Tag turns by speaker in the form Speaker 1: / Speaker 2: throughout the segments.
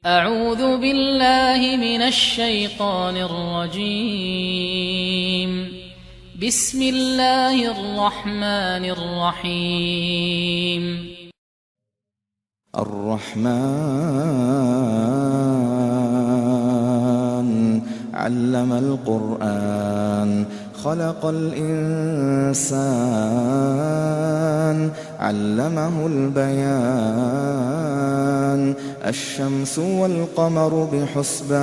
Speaker 1: أعوذ بالله من الشيطان الرجيم. بسم الله الرحمن الرحيم.
Speaker 2: الرحمن علم القرآن خلق الإنسان علمه البيان الشمس والقمر بحسبان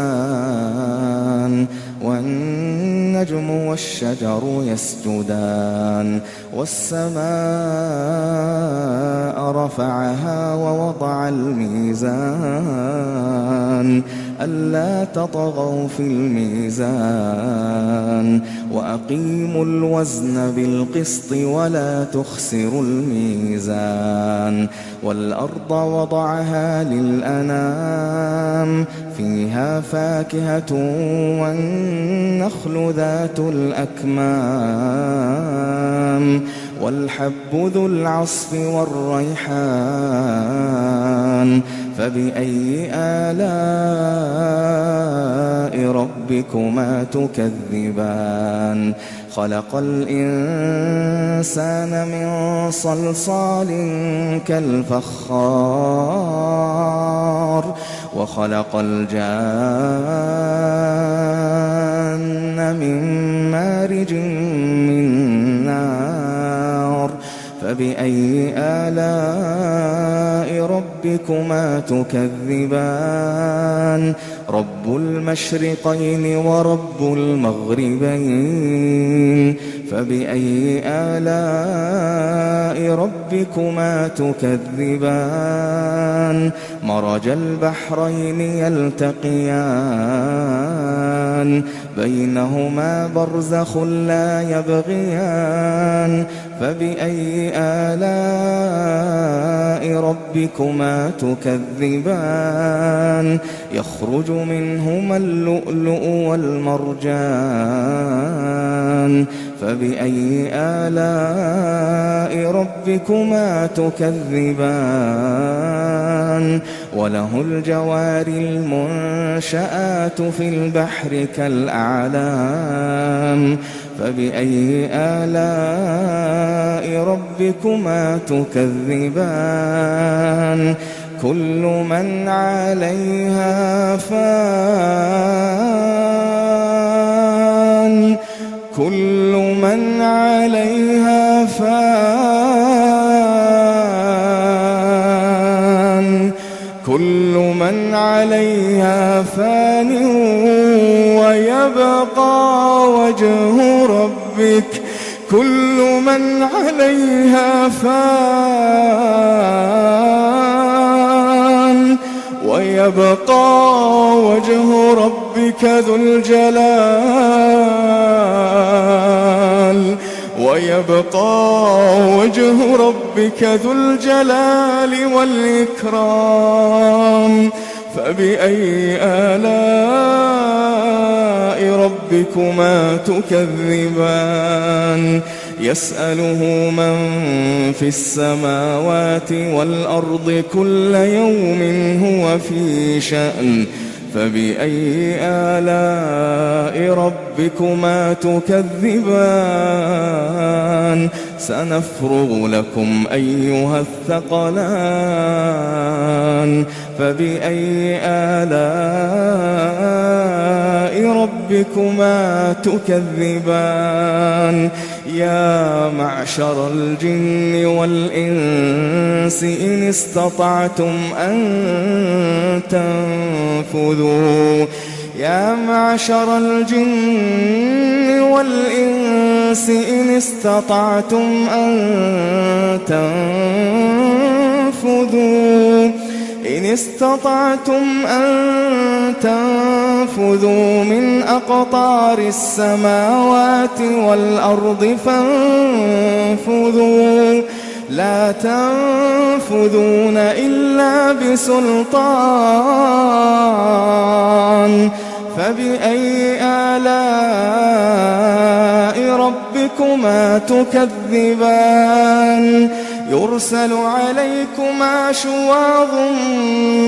Speaker 2: والنجم والشجر يسجدان والسماء رفعها ووضع الميزان ألا تطغوا في الميزان وأقيموا الوزن بالقسط ولا تخسروا الميزان والأرض وضعها للأنام فيها فاكهة والنخل ذات الأكمام والحب ذو العصف والريحان فبأي آلاء ربكما تكذبان خلق الإنسان من صلصال كالفخار وخلق الجان من مارج من نار فبأي آلاء ربكما تكذبان رب المشرقين ورب المغربين فبأي آلاء ربكما تكذبان مرج البحرين يلتقيان بينهما برزخ لا يبغيان فبأي آلاء ربكما تكذبان يخرج منهما اللؤلؤ والمرجان فبأي آلاء ربكما تكذبان وله الجوار المنشآت في البحر كالأعلام فبأي آلاء ربكما تكذبان كل من عليها فان كل من عليها فان كل من عليها فان ويبقى وجه ربك كل من عليها فان ويبقى وجه ربك ذو الجلال والإكرام فبأي آلاء ربكما تكذبان يسأله من في السماوات والأرض كل يوم هو في شأن فبأي آلاء ربكما تكذبان سنفرغ لكم أيها الثقلان فبأي آلاء ربكما تكذبان يا معشر الجن والإنس إن استطعتم أن تنفذوا يا معشر الجن والإنس إن استطعتم أن تنفذوا من أقطار السماوات والأرض فانفذوا لا تنفذون إلا بسلطان فبأي آلاء ربكما تكذبان يرسل عليكما شواظ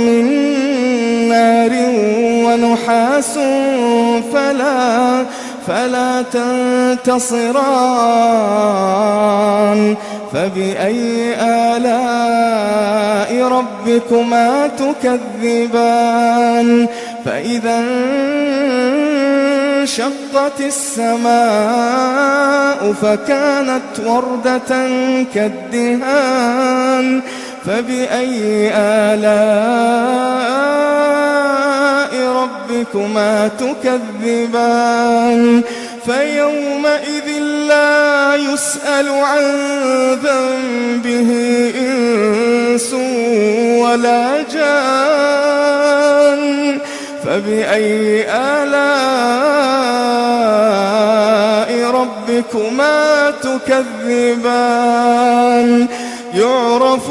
Speaker 2: من نحاس فلا تنتصران فبأي آلاء ربكما تكذبان فإذا انشقت السماء فكانت وردة كالدهان فبأي آلاء ربكما تكذبان فيومئذ لا يسأل عن ذنبه إنس ولا جان فبأي آلاء يربكما تكذبان يعرف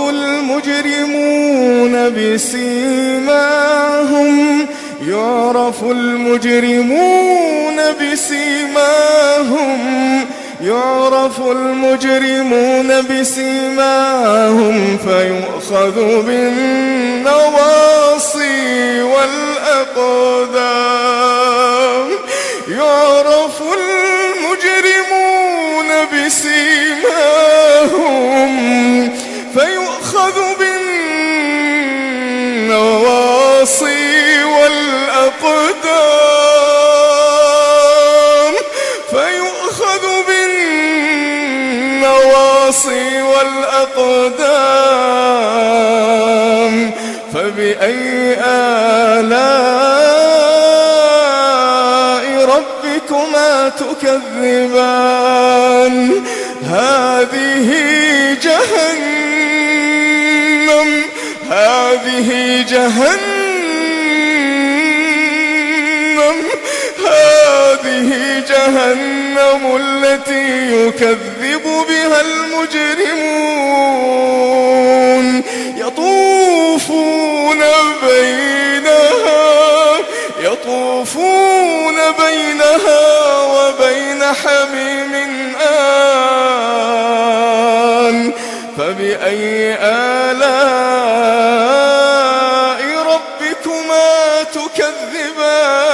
Speaker 2: المجرمون بسيماهم فيؤخذ بالنواصي والأقدام يعرف المجرمون بسيماهم فيؤخذ بالنواصي والأقدام فبأي آلاء ربكما تكذبان هذه جهنم التي يكذب بها المجرمون يطوفون بينها وبين حميم آن فبأي آلاء ربكما تكذبان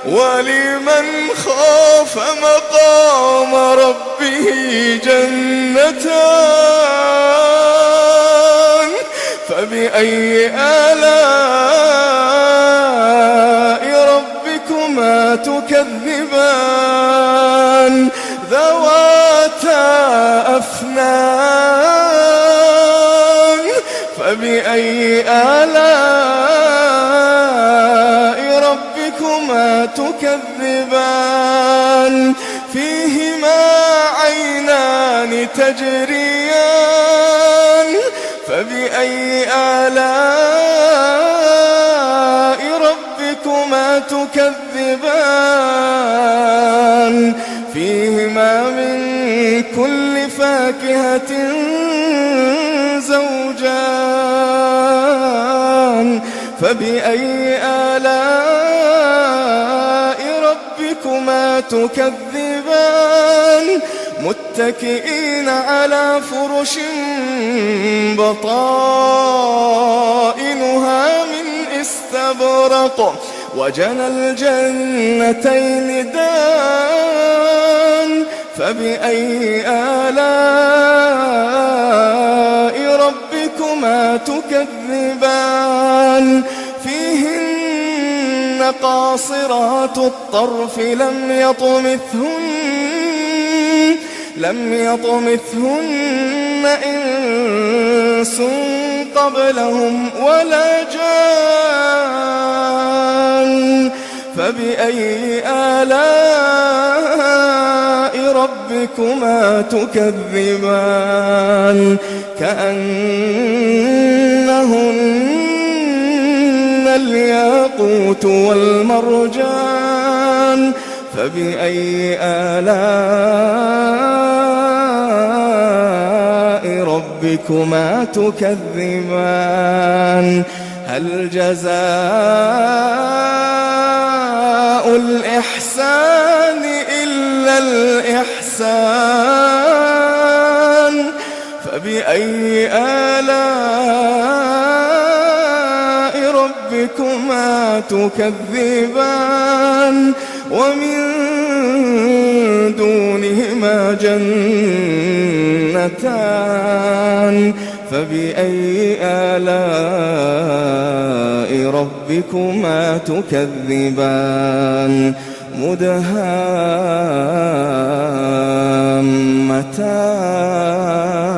Speaker 2: ولمن خاف مقام ربه جنتان فبأي آلاء ربكما تكذبان ذواتا أفنان فبأي آلاء ربكما تكذبان فيهما عينان تجريان فبأي آلاء ربكما تكذبان فيهما من كل فاكهة زوجان فبأي آلاء ربكما تكذبان متكئين على فرش بطائنها من استبرق وجنى الجنتين دان فبأي آلاء ربكما تكذبان فيهن قاصرات الطرف لم يطمثهن إنس قبلهم ولا جان فبأي آلاء ربكما تكذبان كأنهن الياقوت والمرجان فبأي آلاء ربكما تكذبان هل جزاء الإحسان إلا الإحسان فبأي آلاء ربكما تكذبان ومن دونهما جنتان فبأي آلاء ربكما تكذبان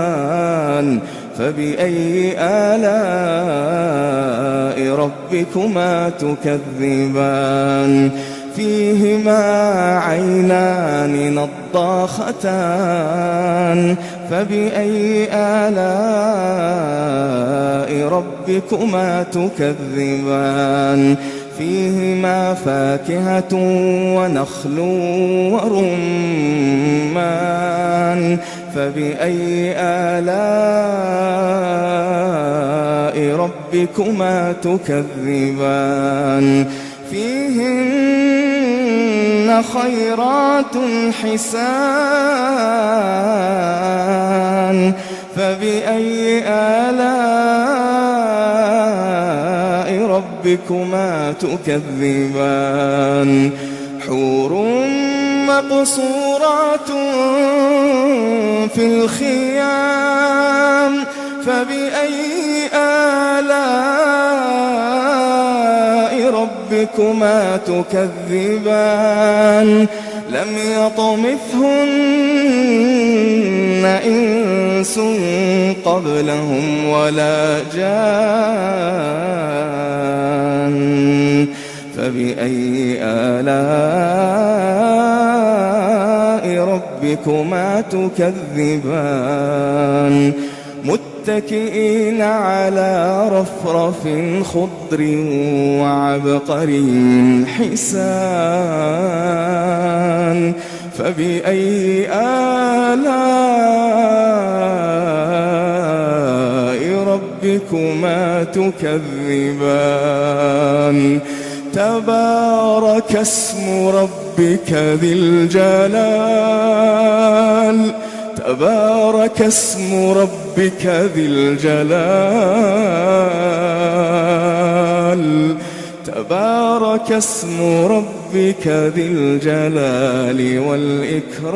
Speaker 2: مدهامتان فبأي آلاء ربكما تكذبان فيهما عينان نضاختان فبأي آلاء ربكما تكذبان فيهما فاكهة ونخل ورمان فبأي آلاء ربكما تكذبان فيهن خيرات حسان فبأي آلاء ربكما تكذبان حور مقصورات في الخيام فبأي آلاء ربكما تكذبان لم يطمثهن إنس قبلهم ولا جان فبأي آلاء ربكما تكذبان متكئين على رفرف خضر وعبقري حسان فبأي آلاء ربكما تكذبان تبارك اسم ربك ذي الجلال تبارك اسم ربك ذي الجلال تبارك اسم ربك ذي الجلال والإكرام